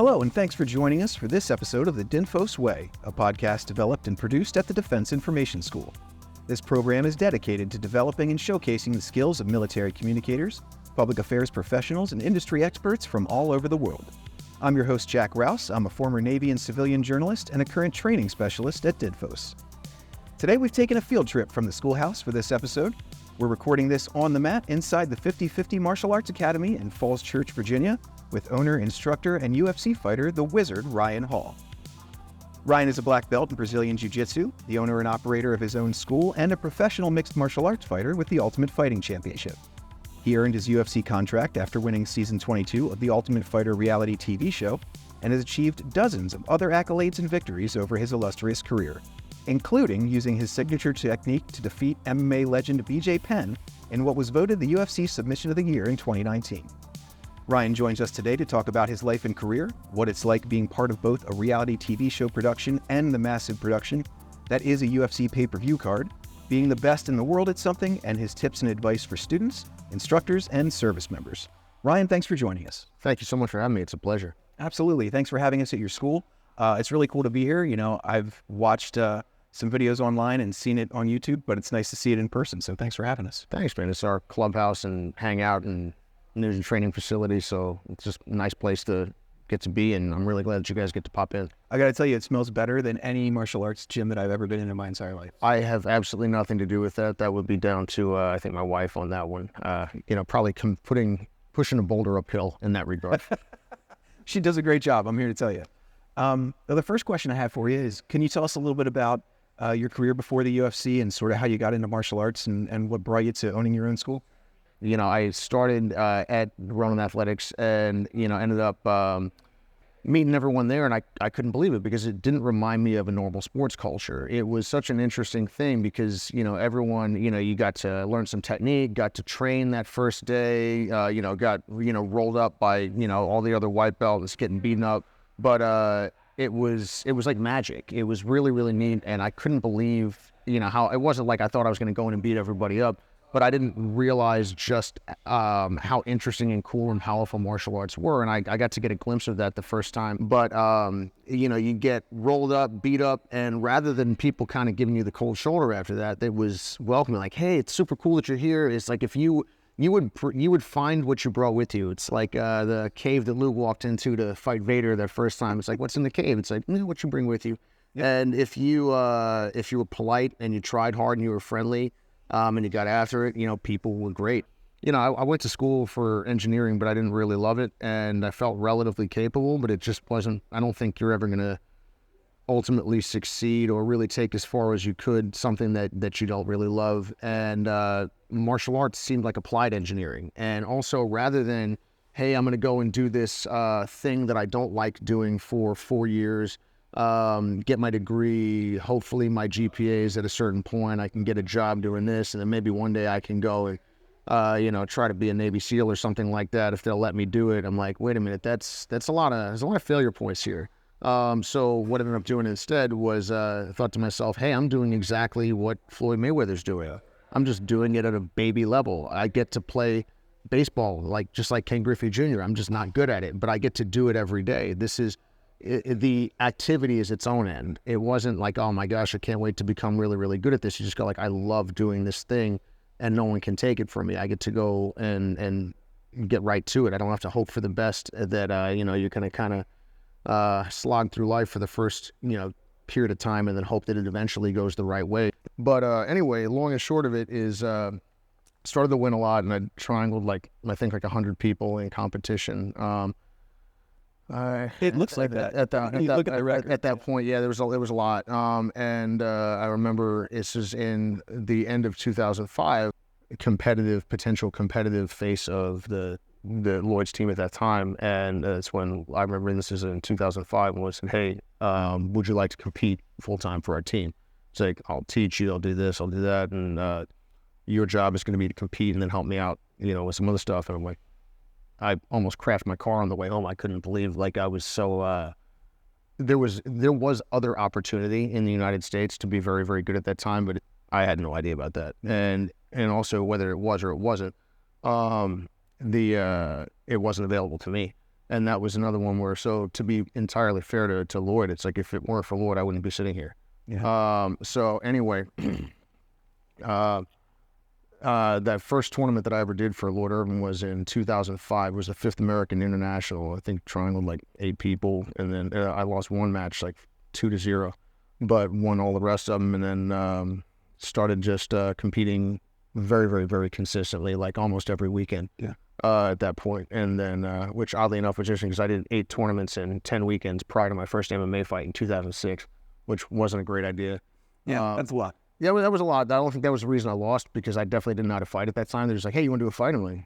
Hello, and thanks for joining us for this episode of the DINFOS Way, a podcast developed and produced at the Defense Information School. This program is dedicated to developing and showcasing the skills of military communicators, public affairs professionals, and industry experts from all over the world. I'm your host, Jack Rous. I'm a former Navy and civilian journalist and a current training specialist at DINFOS. Today, we've taken a field trip from the schoolhouse for this episode. We're recording this on the mat inside the 50/50 Martial Arts Academy in Falls Church, Virginia, with owner, instructor, and UFC fighter, the Wizard, Ryan Hall. Ryan is a black belt in Brazilian jiu-jitsu, the owner and operator of his own school, and a professional mixed martial arts fighter with the Ultimate Fighting Championship. He earned his UFC contract after winning Season 22 of the Ultimate Fighter reality TV show, and has achieved dozens of other accolades and victories over his illustrious career, including using his signature technique to defeat MMA legend BJ Penn in what was voted the UFC Submission of the Year in 2019. Ryan joins us today to talk about his life and career, what it's like being part of both a reality TV show production and the massive production that is a UFC pay-per-view card, being the best in the world at something, and his tips and advice for students, instructors, and service members. Ryan, thanks for joining us. Thank you so much for having me. It's a pleasure. Absolutely. Thanks for having us at your school. It's really cool to be here. You know, I've watched some videos online and seen it on YouTube, but it's nice to see it in person. So thanks for having us. Thanks, man. It's our clubhouse and hang out, and there's a training facility, so it's just a nice place to get to be, and I'm really glad that you guys get to pop in. I gotta tell you, it smells better than any martial arts gym that I've ever been in my entire life. I have absolutely nothing to do with that. That would be down to, I think, my wife on that one. Probably pushing a boulder uphill in that regard. She does a great job, I'm here to tell you. The first question I have for you is, can you tell us a little bit about your career before the UFC and sort of how you got into martial arts and what brought you to owning your own school? You know, I started at Ronan Athletics and, ended up meeting everyone there, and I couldn't believe it because it didn't remind me of a normal sports culture. It was such an interesting thing because, everyone, you got to learn some technique, got to train that first day, got, rolled up by, all the other white belts getting beaten up. But it was like magic. It was really, really neat, and I couldn't believe, how it wasn't like I thought I was going to go in and beat everybody up. But I didn't realize just how interesting and cool and powerful martial arts were. And I got to get a glimpse of that the first time. But, you get rolled up, beat up, and rather than people kind of giving you the cold shoulder after that, it was welcoming. Like, hey, it's super cool that you're here. It's like if you would find what you brought with you. It's like the cave that Luke walked into to fight Vader that first time. It's like, what's in the cave? It's like, what you bring with you. Yep. And if you were polite and you tried hard and you were friendly, and you got after it, people were great. I went to school for engineering, but I didn't really love it, and I felt relatively capable, but it just wasn't. I don't think you're ever going to ultimately succeed or really take as far as you could something that you don't really love. And martial arts seemed like applied engineering. And also, rather than, hey, I'm going to go and do this thing that I don't like doing for 4 years, get my degree, hopefully my GPA is at a certain point, I can get a job doing this, and then maybe one day I can go and try to be a Navy SEAL or something like that if they'll let me do it. I'm like, wait a minute, there's a lot of failure points here. So what I ended up doing instead was I thought to myself, hey, I'm doing exactly what Floyd Mayweather's doing. I'm just doing it at a baby level. I get to play baseball just like Ken Griffey Jr. I'm just not good at it, but I get to do it every day. The activity is its own end. It wasn't like, oh my gosh, I can't wait to become really, really good at this. You just go like, I love doing this thing and no one can take it from me. I get to go and get right to it. I don't have to hope for the best that, you're going to kind of slog through life for the first, period of time and then hope that it eventually goes the right way. But anyway, long and short of it is started to win a lot, and I triangled I think 100 people in competition. It looks like that. At that point, yeah, there was a lot. And I remember this is in the end of 2005, potential competitive face of the Lloyd's team at that time. And it's when I remember this is in 2005 when I said, hey, would you like to compete full time for our team? It's like, I'll teach you, I'll do this, I'll do that. And your job is going to be to compete and then help me out, with some other stuff. And I'm like, I almost crashed my car on the way home. I couldn't believe I was so, there was other opportunity in the United States to be very, very good at that time, but I had no idea about that. And also whether it was or it wasn't, it wasn't available to me. And that was another one where, so to be entirely fair to Lloyd, it's like if it weren't for Lloyd, I wouldn't be sitting here. Yeah. So anyway, that first tournament that I ever did for Lloyd Irvin was in 2005. It was the 5th American International. I think triangled like 8 people, and then I lost one match like 2-0, but won all the rest of them, and then started just competing very, very, very consistently, like almost every weekend. Yeah. At that point, and then which oddly enough was interesting because I did 8 tournaments in 10 weekends prior to my first MMA fight in 2006, which wasn't a great idea. Yeah, that's a lot. Yeah, that was a lot. I don't think that was the reason I lost, because I definitely didn't know how to fight at that time. They're just like, hey, you want to do a fight? I'm like,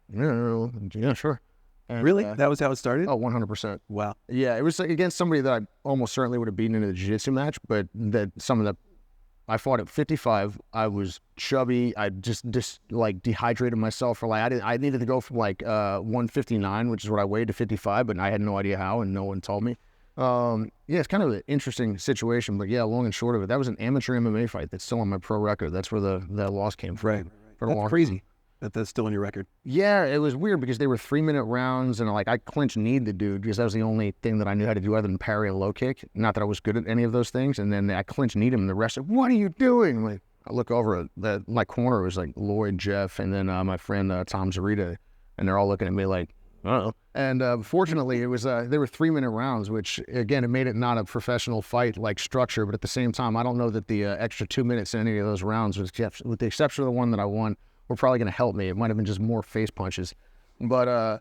yeah, sure. And, Really? That was how it started? Oh, 100%. Wow. Yeah, it was like against somebody that I almost certainly would have beaten in a jiu-jitsu match, but that some of the I fought at 55. I was chubby. I just like dehydrated myself for like I needed to go from like 159, which is what I weighed, to 55, but I had no idea how, and no one told me. Yeah, it's kind of an interesting situation, but yeah, long and short of it, that was an amateur MMA fight that's still on my pro record. That's where the loss came from. Right. That's crazy that's still on your record. Yeah, it was weird because they were 3-minute rounds, and like I clinch kneed the dude because that was the only thing that I knew how to do other than parry and low kick. Not that I was good at any of those things. And then I clinch kneed him, and the rest said, "What are you doing?" Like I look over at my corner was like Lloyd, Jeff, and then my friend Tom Zarita, and they're all looking at me like, "Uh-oh." And fortunately, it was they were 3-minute rounds, which again it made it not a professional fight like structure, but at the same time, I don't know that the extra 2 minutes in any of those rounds, with the exception of the one that I won, were probably going to help me. It might have been just more face punches, but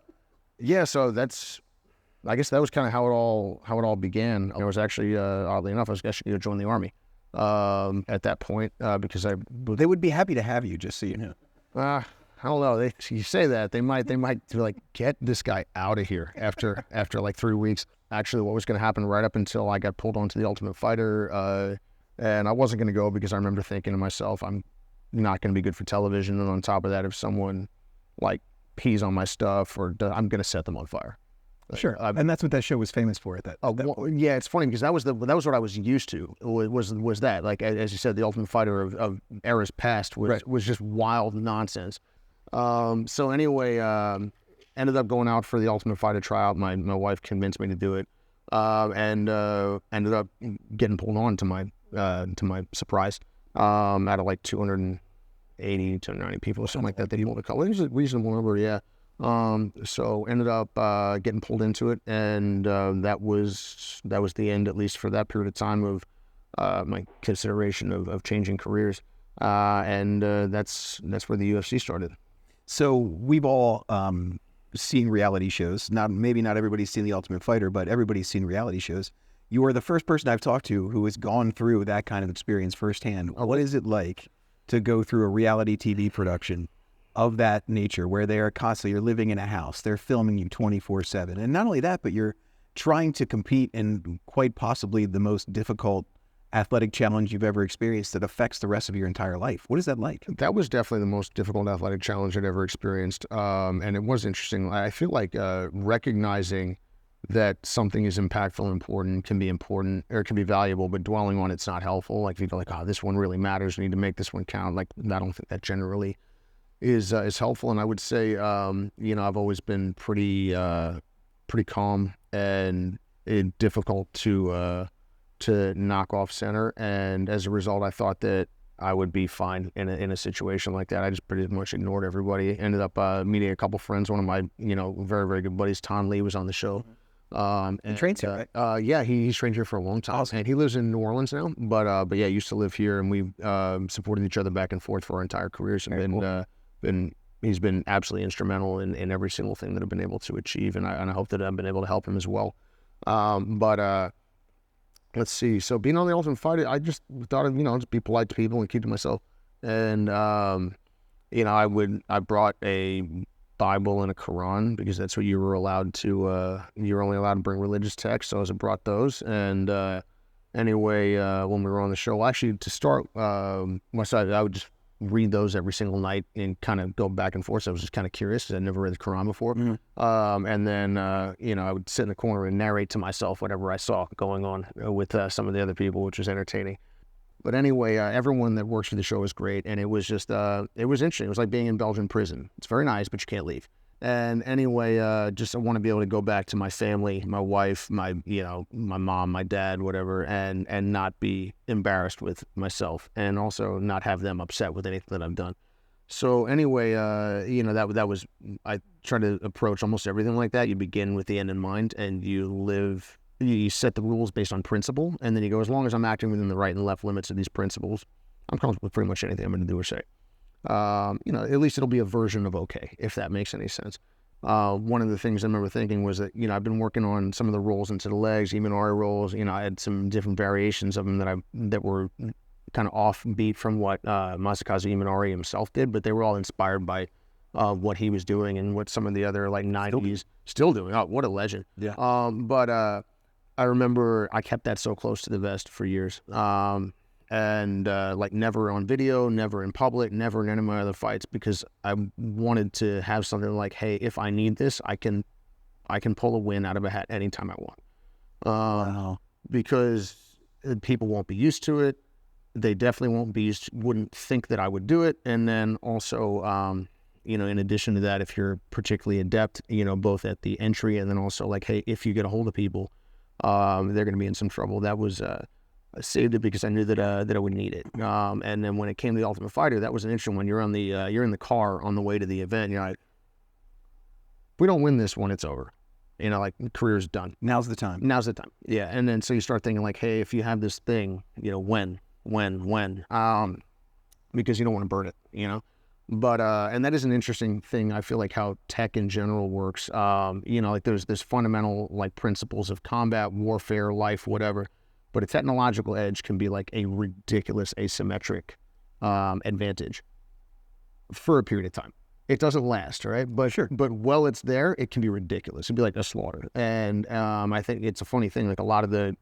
yeah. So I guess that was kind of how it all began. I was actually oddly enough, I was actually going to join the Army at that point because they would be happy to have you, just so you know. I don't know. You say that they might be like, get this guy out of here after like 3 weeks. Actually, what was going to happen right up until I got pulled onto the Ultimate Fighter, and I wasn't going to go because I remember thinking to myself, I'm not going to be good for television, and on top of that, if someone like pees on my stuff, I'm going to set them on fire. Sure, and that's what that show was famous for. At that. Yeah, it's funny because that was what I was used to. Was that, like as you said, the Ultimate Fighter of eras past was just wild nonsense. So anyway, ended up going out for the Ultimate Fighter tryout. My wife convinced me to do it, and ended up getting pulled on to my surprise. Out of like 280 to 90 people or something like that. They want to call it. It was a reasonable number, yeah. So ended up getting pulled into it, and that was the end, at least for that period of time, of my consideration of changing careers. And that's where the UFC started. So we've all seen reality shows. Maybe not everybody's seen The Ultimate Fighter, but everybody's seen reality shows. You are the first person I've talked to who has gone through that kind of experience firsthand. What is it like to go through a reality TV production of that nature, where they are constantly, you're living in a house, they're filming you 24/7, and not only that, but you're trying to compete in quite possibly the most difficult athletic challenge you've ever experienced that affects the rest of your entire life? What is that like? That was definitely the most difficult athletic challenge I'd ever experienced, and it was interesting. I feel like recognizing that something is impactful and important can be valuable, but dwelling on it's not helpful. Like if you go like, oh, this one really matters, we need to make this one count. Like I don't think that generally is helpful. And I would say, I've always been pretty calm and difficult to knock off center. And as a result, I thought that I would be fine in a situation like that. I just pretty much ignored everybody. Ended up meeting a couple friends. One of my, very, very good buddies, Ton Lee, was on the show. And trains here, right? Yeah, he's trained here for a long time. Awesome. And he lives in New Orleans now, but yeah, used to live here, and we supported each other back and forth for our entire careers, and he's been absolutely instrumental in every single thing that I've been able to achieve, and I hope that I've been able to help him as well. But let's see. So being on the Ultimate Fighter, I just thought of just be polite to people and keep to myself, and I brought a Bible and a Quran because that's what you were allowed to. You were only allowed to bring religious texts, so I brought those. And anyway, when we were on the show, actually to start, I would just read those every single night and kind of go back and forth. So I was just kind of curious because I'd never read the Quran before. Mm-hmm. And then I would sit in the corner and narrate to myself whatever I saw going on with some of the other people, which was entertaining. But anyway, everyone that works for the show is great, and it was just, it was interesting. It was like being in Belgian prison. It's very nice, but you can't leave. And anyway, just I want to be able to go back to my family, my wife, my mom, my dad, whatever, and not be embarrassed with myself, and also not have them upset with anything that I've done. So anyway, that was, I try to approach almost everything like that. You begin with the end in mind, and you set the rules based on principle, and then you go, as long as I'm acting within the right and left limits of these principles, I'm comfortable with pretty much anything I'm going to do or say. At least it'll be a version of okay, if that makes any sense. One of the things I remember thinking was that, I've been working on some of the rolls into the legs, Imanari rolls. I had some different variations of them that were kind of offbeat from what Masakazu Imanari himself did, but they were all inspired by what he was doing and what some of the other like 90s still doing. Oh, what a legend. Yeah. But I remember I kept that so close to the vest for years. And like never on video, never in public, never in any of my other fights, because I wanted to have something like, hey, if I need this, I can pull a win out of a hat anytime I want. Wow. Because people won't be used to it. They definitely wouldn't think that I would do it. And then also, in addition to that, if you're particularly adept, both at the entry and then also like, hey, if you get a hold of people, they're going to be in some trouble. That was, I saved it because I knew that I would need it. And then when it came to the Ultimate Fighter, that was an interesting one. You're in the car on the way to the event. You're like, if we don't win this one, it's over. Like the career's done. Now's the time. Yeah. And then so you start thinking like, hey, if you have this thing, when, because you don't want to burn it, But and that is an interesting thing. I feel like how tech in general works. Like there's fundamental like principles of combat, warfare, life, whatever. But a technological edge can be like a ridiculous asymmetric advantage for a period of time. It doesn't last, right? But Sure. But while it's there, it can be ridiculous. It'd be like a slaughter. And I think it's a funny thing. Like a lot of the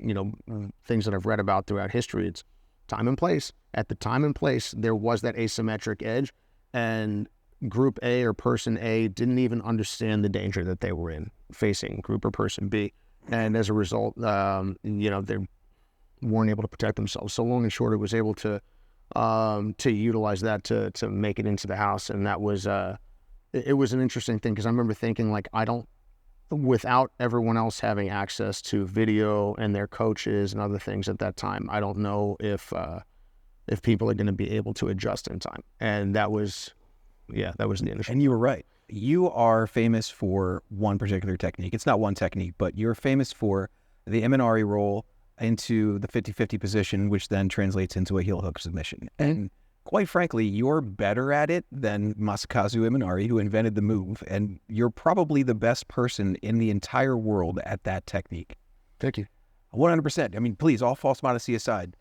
things that I've read about throughout history, it's time and place. At the time and place, there was that asymmetric edge, and Group A or Person A didn't even understand the danger that they were in facing Group or Person B, and as a result, they weren't able to protect themselves. So long and short, it was able to utilize that to make it into the house, and that was it was an interesting thing, because I remember thinking like, without everyone else having access to video and their coaches and other things at that time, I don't know if people are going to be able to adjust in time. And that was the initial. And you were right. You are famous for one particular technique. It's not one technique, but you're famous for the Imanari roll into the 50-50 position, which then translates into a heel hook submission. And quite frankly, you're better at it than Masakazu Imanari, who invented the move, and you're probably the best person in the entire world at that technique. Thank you. 100%. I mean, please, all false modesty aside,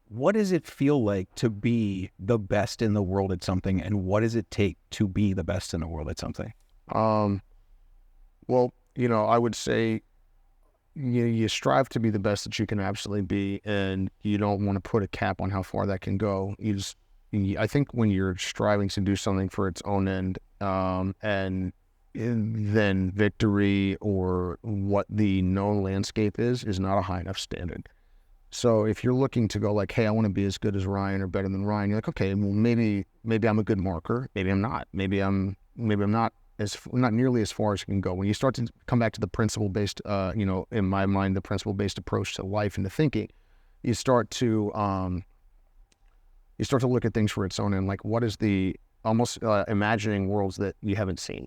what does it feel like to be the best in the world at something, and what does it take to be the best in the world at something? Well, I would say you strive to be the best that you can absolutely be, and you don't want to put a cap on how far that can go. I think when you're striving to do something for its own end, and then victory or what the known landscape is not a high enough standard. So if you're looking to go like, hey, I want to be as good as Ryan or better than Ryan, you're like, okay, well maybe I'm a good marker, maybe I'm not, maybe I'm not nearly as far as you can go. When you start to come back to the principle-based, in my mind, the principle-based approach to life and to thinking, you start to look at things for its own end. Like, what is the almost imagining worlds that you haven't seen,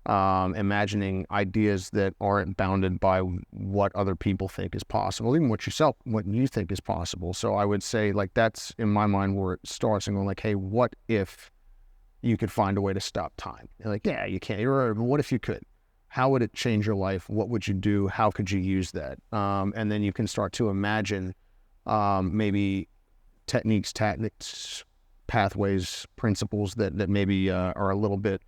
imagining ideas that aren't bounded by what other people think is possible, even what you think is possible. So I would say like that's in my mind where it starts, and going like, hey, what if you could find a way to stop time? You're like, yeah, you can't. You're right, but what if you could? How would it change your life? What would you do? How could you use that? And then you can start to imagine maybe techniques, tactics, pathways, principles that maybe are a little bit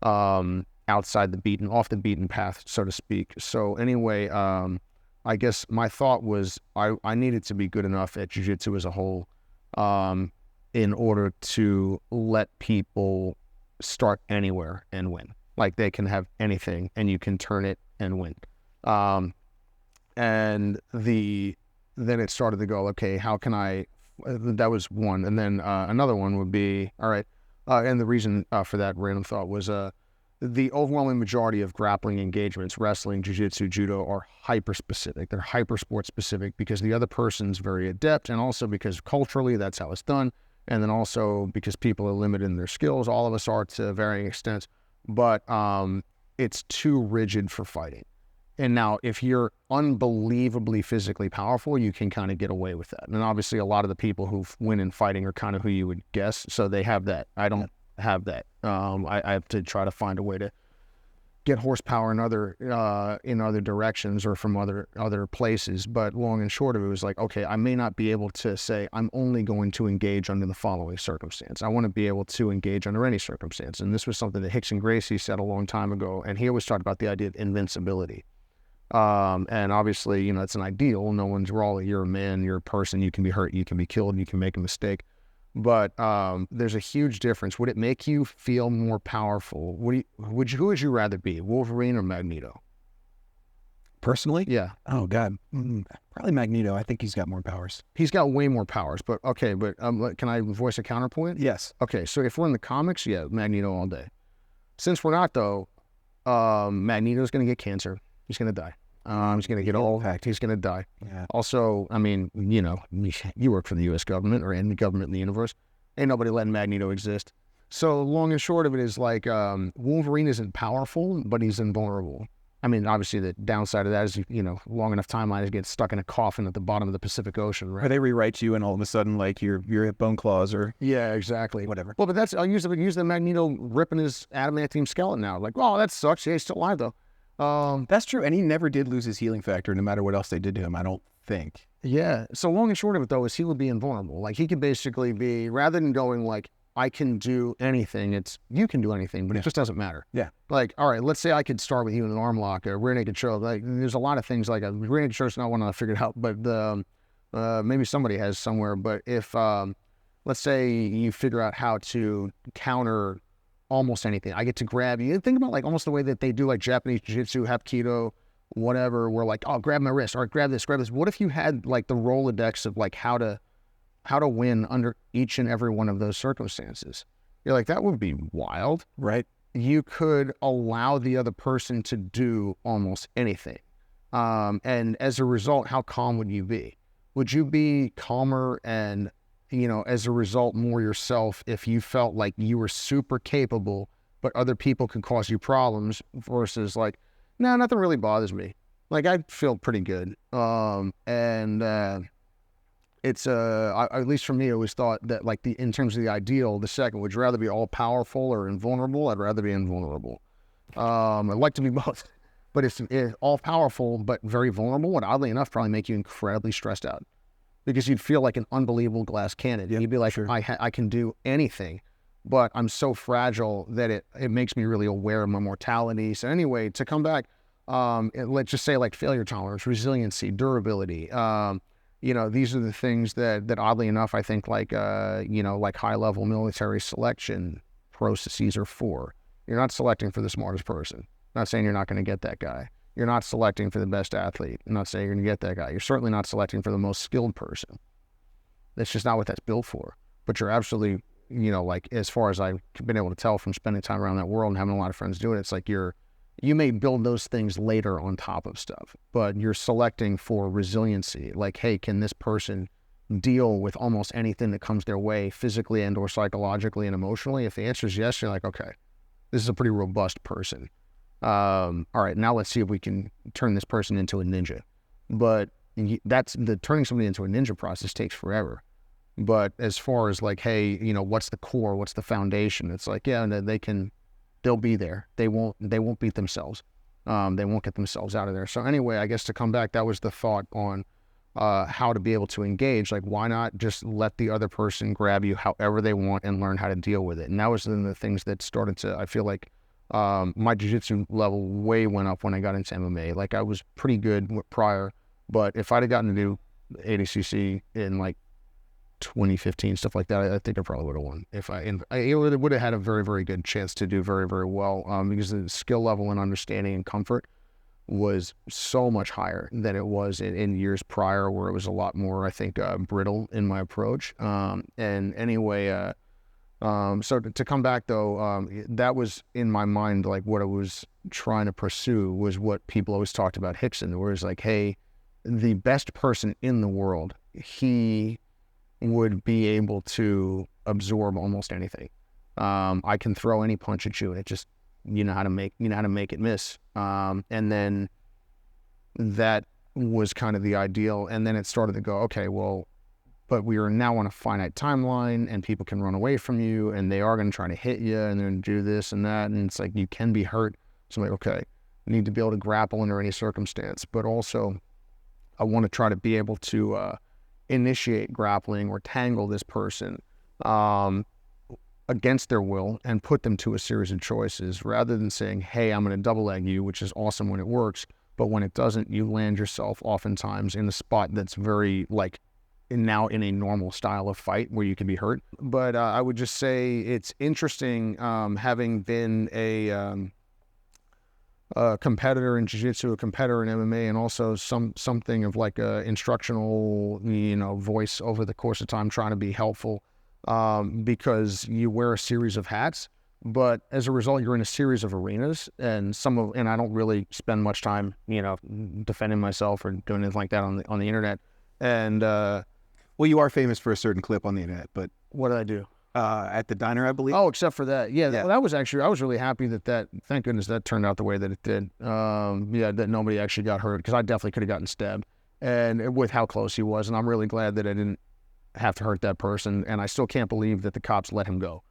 off the beaten path, so to speak. So anyway, I guess my thought was I needed to be good enough at jiu-jitsu as a whole, in order to let people start anywhere and win. Like they can have anything and you can turn it and win. And then it started to go, okay, how can I, that was one. And then another one would be, all right. And the reason for that random thought was the overwhelming majority of grappling engagements, wrestling, jiu-jitsu, judo, are hyper-specific. They're hyper-sport specific because the other person's very adept, and also because culturally that's how it's done, and then also because people are limited in their skills. All of us are to varying extents, but it's too rigid for fighting. And now, if you're unbelievably physically powerful, you can kind of get away with that. And obviously, a lot of the people who win in fighting are kind of who you would guess, so they have that. I don't have that. I have to try to find a way to get horsepower in other directions or from other places. But long and short of it was like, okay, I may not be able to say I'm only going to engage under the following circumstance. I want to be able to engage under any circumstance. And this was something that Hickson Gracie said a long time ago. And he always talked about the idea of invincibility. And obviously, it's an ideal. You're a man, you're a person, you can be hurt, you can be killed, you can make a mistake. But there's a huge difference. Would it make you feel more powerful? Who would you rather be, Wolverine or Magneto? Personally? Yeah. Oh, God. Probably Magneto. I think he's got more powers. He's got way more powers. But okay, can I voice a counterpoint? Yes. Okay, so if we're in the comics, yeah, Magneto all day. Since we're not, though, Magneto's going to get cancer. He's going to die. He's going to get old. He's going to die. Yeah. Also, I mean, you work for the U.S. government or any government in the universe. Ain't nobody letting Magneto exist. So long and short of it is like Wolverine isn't powerful, but he's invulnerable. I mean, obviously the downside of that is, long enough timeline to get stuck in a coffin at the bottom of the Pacific Ocean, right? Or they rewrite you and all of a sudden, like, you're at bone claws or... Yeah, exactly. Whatever. Well, but I'll use the Magneto ripping his adamantium skeleton out. Like, oh, that sucks. Yeah, he's still alive, though. That's true, and he never did lose his healing factor, no matter what else they did to him, I don't think. Yeah. So long and short of it, though, is he would be invulnerable. Like, he could basically be, rather than going like, I can do anything, it's you can do anything, but it just doesn't matter. Yeah. Like, all right, let's say I could start with you in an arm lock, a rear naked choke. Like, there's a lot of things like a rear naked choke's not one I figured out, but maybe somebody has somewhere. But if let's say you figure out how to counter almost anything. I get to grab you. Think about like almost the way that they do like Japanese jiu-jitsu, hapkido, whatever. We're like, oh, grab my wrist. All right, grab this, grab this. What if you had like the Rolodex of like how to win under each and every one of those circumstances? You're like, that would be wild. Right. You could allow the other person to do almost anything. And as a result, how calm would you be? Would you be calmer and as a result, more yourself if you felt like you were super capable, but other people could cause you problems versus like, no, nothing really bothers me. Like, I feel pretty good. It's at least for me, I always thought that like in terms of the ideal, the second, would you rather be all powerful or invulnerable? I'd rather be invulnerable. I'd like to be both, but it's all powerful, but very vulnerable would oddly enough probably make you incredibly stressed out. Because you'd feel like an unbelievable glass cannon. Yep, you'd be like, sure. I can do anything, but I'm so fragile that it makes me really aware of my mortality. So anyway, to come back, let's just say like failure tolerance, resiliency, durability. These are the things that oddly enough, I think like high level military selection processes are for. You're not selecting for the smartest person. Not saying you're not going to get that guy. You're not selecting for the best athlete. I'm not saying you're going to get that guy. You're certainly not selecting for the most skilled person. That's just not what that's built for. But you're absolutely, like as far as I've been able to tell from spending time around that world and having a lot of friends do it, it's like you may build those things later on top of stuff, but you're selecting for resiliency. Like, hey, can this person deal with almost anything that comes their way physically and or psychologically and emotionally? If the answer is yes, you're like, okay, this is a pretty robust person. All right, now let's see if we can turn this person into a ninja. But that's the turning somebody into a ninja process takes forever. But as far as like, hey, what's the core? What's the foundation? It's like, yeah, they'll be there. They won't beat themselves. They won't get themselves out of there. So anyway, I guess to come back, that was the thought on how to be able to engage. Like, why not just let the other person grab you however they want and learn how to deal with it? And that was one of the things that started to, I feel like, my jiu-jitsu level way went up when I got into MMA. Like, I was pretty good prior, but if I'd have gotten to do ADCC in like 2015, stuff like that, I think I probably would have won. I would have had a very, very good chance to do very, very well, because the skill level and understanding and comfort was so much higher than it was in years prior, where it was a lot more, I think, brittle in my approach. And anyway, So to come back though, that was in my mind, like what I was trying to pursue was what people always talked about Hickson, where it's like, hey, the best person in the world, he would be able to absorb almost anything. I can throw any punch at you, and it just, you know how to make it miss. And then that was kind of the ideal. And then it started to go, okay, well, but we are now on a finite timeline, and people can run away from you, and they are going to try to hit you, and then do this and that, and it's like you can be hurt. So I'm like, okay, I need to be able to grapple under any circumstance, but also I want to try to be able to initiate grappling or tangle this person against their will and put them to a series of choices, rather than saying, hey, I'm going to double leg you, which is awesome when it works, but when it doesn't, you land yourself oftentimes in a spot that's very like now in a normal style of fight where you can be hurt. But I would just say it's interesting, having been a competitor in jiu-jitsu, a competitor in MMA, and also something of like a instructional, voice over the course of time, trying to be helpful, because you wear a series of hats, but as a result, you're in a series of arenas, and I don't really spend much time, defending myself or doing anything like that on the internet. And well, you are famous for a certain clip on the internet, but what did I do? At the diner, I believe. Oh, except for that. Yeah. That was actually, I was really happy that thank goodness that turned out the way that it did. That nobody actually got hurt, because I definitely could have gotten stabbed, and with how close he was. And I'm really glad that I didn't have to hurt that person. And I still can't believe that the cops let him go.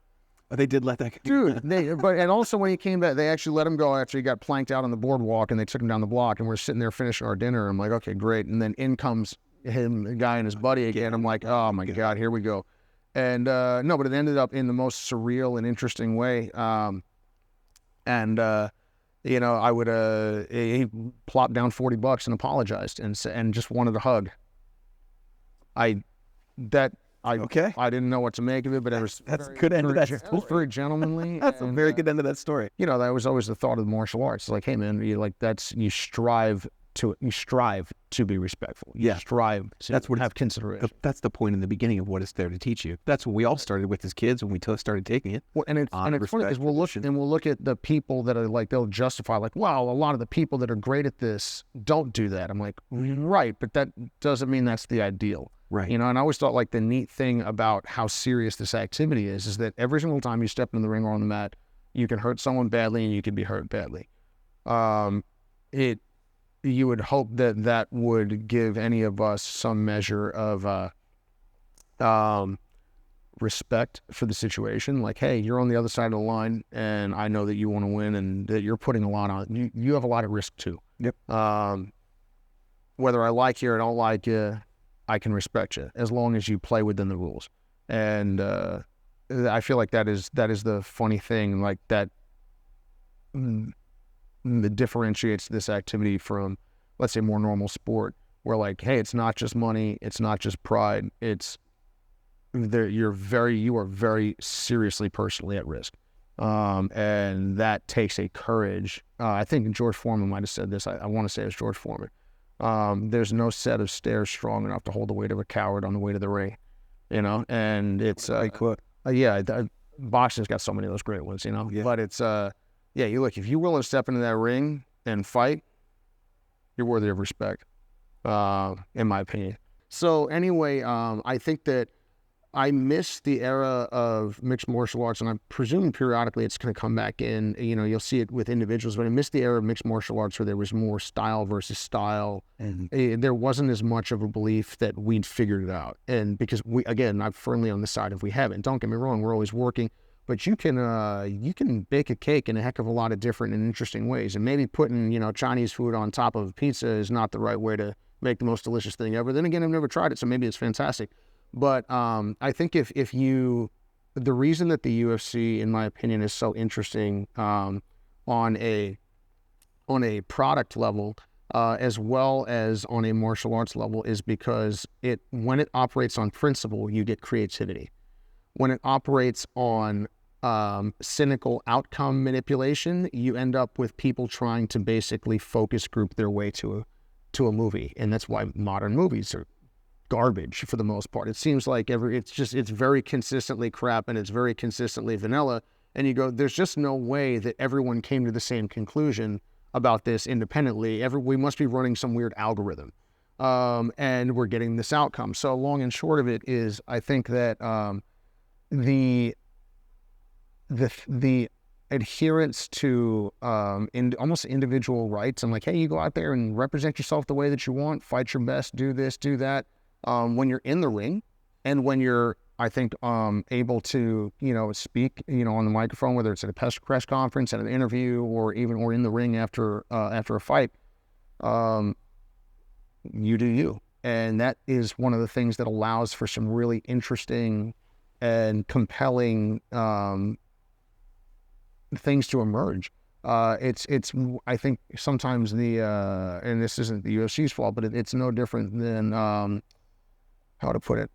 Oh, they did let that dude. And also when he came back, they actually let him go after he got planked out on the boardwalk, and they took him down the block, and we're sitting there finishing our dinner. I'm like, okay, great. And then in comes the guy and his buddy again. I'm like, oh my God, here we go. And no, but it ended up in the most surreal and interesting way. I would he plopped down $40 and apologized and just wanted a hug. I didn't know what to make of it, but that's a good end of that story. It was very gentlemanly. That's a very good end of that story. That was always the thought of martial arts. Like, hey man, you strive to be respectful. You strive to have consideration. That's the point in the beginning of what it's there to teach you. That's what we all started with as kids when we started taking it. Well, and it's funny because we'll look at the people that are like, they'll justify like, wow, a lot of the people that are great at this don't do that. I'm like, right, but that doesn't mean that's the ideal. Right. And I always thought like the neat thing about how serious this activity is that every single time you step into the ring or on the mat, you can hurt someone badly and you can be hurt badly. You would hope that would give any of us some measure of respect for the situation. Like, hey, you're on the other side of the line, and I know that you want to win, and that you're putting a lot on. You have a lot of risk too. Yep. Whether I like you or don't like you, I can respect you as long as you play within the rules. And I feel like that is the funny thing, like that differentiates this activity from, let's say, more normal sport, where like, hey, it's not just money, it's not just pride, it's you are very seriously personally at risk, and that takes a courage. I think George Foreman might have said this. I want to say it's George Foreman. There's no set of stairs strong enough to hold the weight of a coward on the way to the ring, and it's boxing's got so many of those great ones, but it's if you're willing to step into that ring and fight, you're worthy of respect, in my opinion. So anyway, I think that I miss the era of mixed martial arts, and I'm presuming periodically it's going to come back in. You'll see it with individuals, but I miss the era of mixed martial arts where there was more style versus style, and there wasn't as much of a belief that we'd figured it out. And because I'm firmly on the side of we haven't. Don't get me wrong, we're always working. But you can bake a cake in a heck of a lot of different and interesting ways. And maybe putting, Chinese food on top of a pizza is not the right way to make the most delicious thing ever. Then again, I've never tried it, so maybe it's fantastic. But I think the reason that the UFC, in my opinion, is so interesting on a product level, as well as on a martial arts level, is because when it operates on principle, you get creativity. When it operates on cynical outcome manipulation, you end up with people trying to basically focus group their way to a movie. And that's why modern movies are garbage for the most part. It seems like it's very consistently crap and it's very consistently vanilla. And you go, there's just no way that everyone came to the same conclusion about this independently. We must be running some weird algorithm, and we're getting this outcome. So long and short of it is, I think that the adherence to almost individual rights and like, hey, you go out there and represent yourself the way that you want, fight your best, do this, do that. When you're in the ring, and when you're, I think, able to, speak, on the microphone, whether it's at a press conference, at an interview, or in the ring after a fight, you do you. And that is one of the things that allows for some really interesting and compelling things to emerge. It's I think sometimes and this isn't the UFC's fault, but it's no different than how to put it.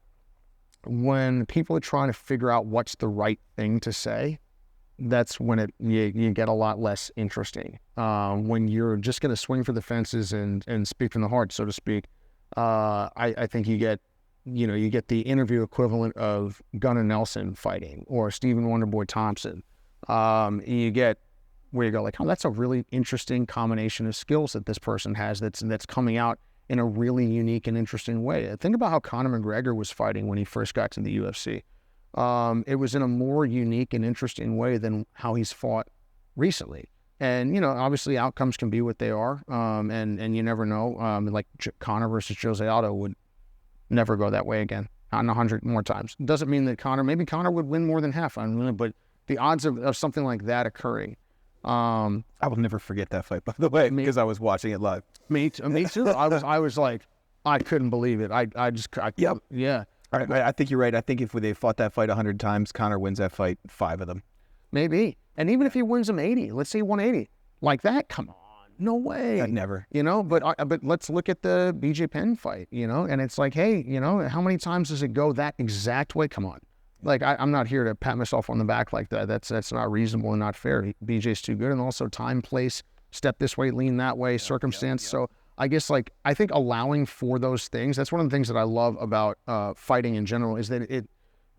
When people are trying to figure out what's the right thing to say, that's when you get a lot less interesting. When you're just going to swing for the fences and speak from the heart, so to speak, I think you get the interview equivalent of Gunnar Nelson fighting or Stephen Wonderboy Thompson. You get where you go like, oh, that's a really interesting combination of skills that this person has that's coming out in a really unique and interesting way. Think about how Conor McGregor was fighting when he first got to the UFC. It was in a more unique and interesting way than how he's fought recently. And, obviously outcomes can be what they are. And you never know. Like Conor versus Jose Aldo would never go that way again, not 100 more times. Doesn't mean that maybe Conor would win more than half, but the odds of something like that occurring. I will never forget that fight, by the way, because I was watching it live. Me too. I was like, I couldn't believe it. Yep. Yeah. I think you're right. I think if they fought that fight 100 times, Conor wins that fight 5 of them. Maybe. And even if he wins them 80, let's say 180, like that, come on, no way. I'd never. But let's look at the BJ Penn fight, and it's like, hey, how many times does it go that exact way? Come on. Like, I'm not here to pat myself on the back like that. That's not reasonable and not fair. BJ's too good. And also time, place, step this way, lean that way, circumstance. Yeah. So I guess, I think allowing for those things, that's one of the things that I love about fighting in general, is that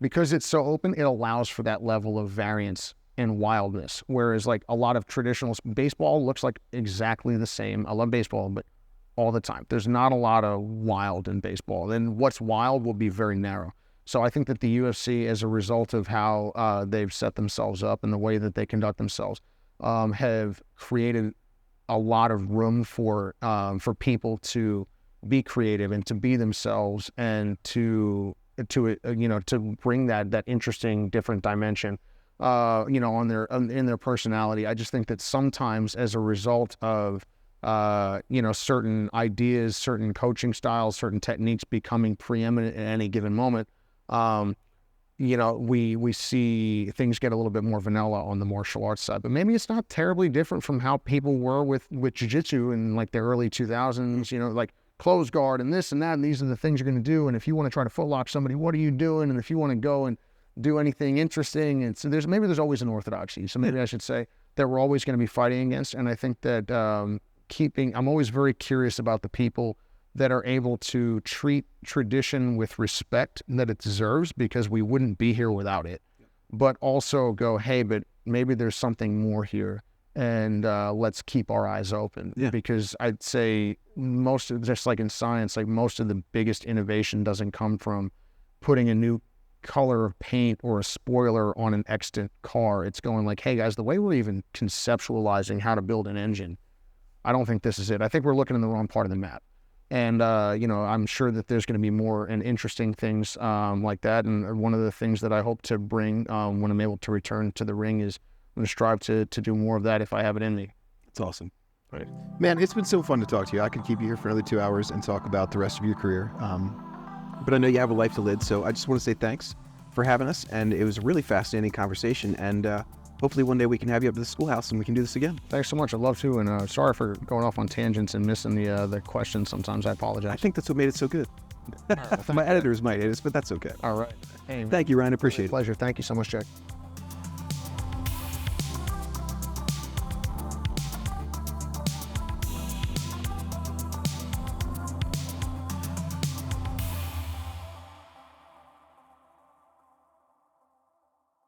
because it's so open, it allows for that level of variance and wildness. Whereas, like, a lot of traditional baseball looks like exactly the same. I love baseball, but all the time. There's not a lot of wild in baseball. Then what's wild will be very narrow. So I think that the UFC, as a result of how they've set themselves up and the way that they conduct themselves, have created a lot of room for people to be creative and to be themselves and to bring that interesting different dimension, in their personality. I just think that sometimes, as a result of certain ideas, certain coaching styles, certain techniques becoming preeminent at any given moment, we see things get a little bit more vanilla on the martial arts side. But maybe it's not terribly different from how people were with jiu-jitsu in like the early 2000s, like close guard and this and that, and these are the things you're going to do. And if you want to try to footlock somebody, what are you doing? And if you want to go and do anything interesting, and so there's always an orthodoxy. So maybe I should say that we're always going to be fighting against. And I think that I'm always very curious about the people that are able to treat tradition with respect that it deserves, because we wouldn't be here without it. But also go, hey, but maybe there's something more here, and let's keep our eyes open. Yeah. Because I'd say just like in science, like most of the biggest innovation doesn't come from putting a new color of paint or a spoiler on an extant car. It's going like, hey guys, the way we're even conceptualizing how to build an engine, I don't think this is it. I think we're looking in the wrong part of the map. And, I'm sure that there's going to be more and interesting things like that. And one of the things that I hope to bring when I'm able to return to the ring is I'm going to strive to do more of that if I have it in me. That's awesome. Right. Man, it's been so fun to talk to you. I could keep you here for another 2 hours and talk about the rest of your career. But I know you have a life to live, so I just want to say thanks for having us. And it was a really fascinating conversation. And hopefully one day we can have you up to the schoolhouse and we can do this again. Thanks so much. I'd love to. And sorry for going off on tangents and missing the questions sometimes. I apologize. I think that's what made it so good. Right, well, my editors might hate us, but that's okay. All right. Hey, thank you, Ryan. I appreciate it. Pleasure. Thank you so much, Jack.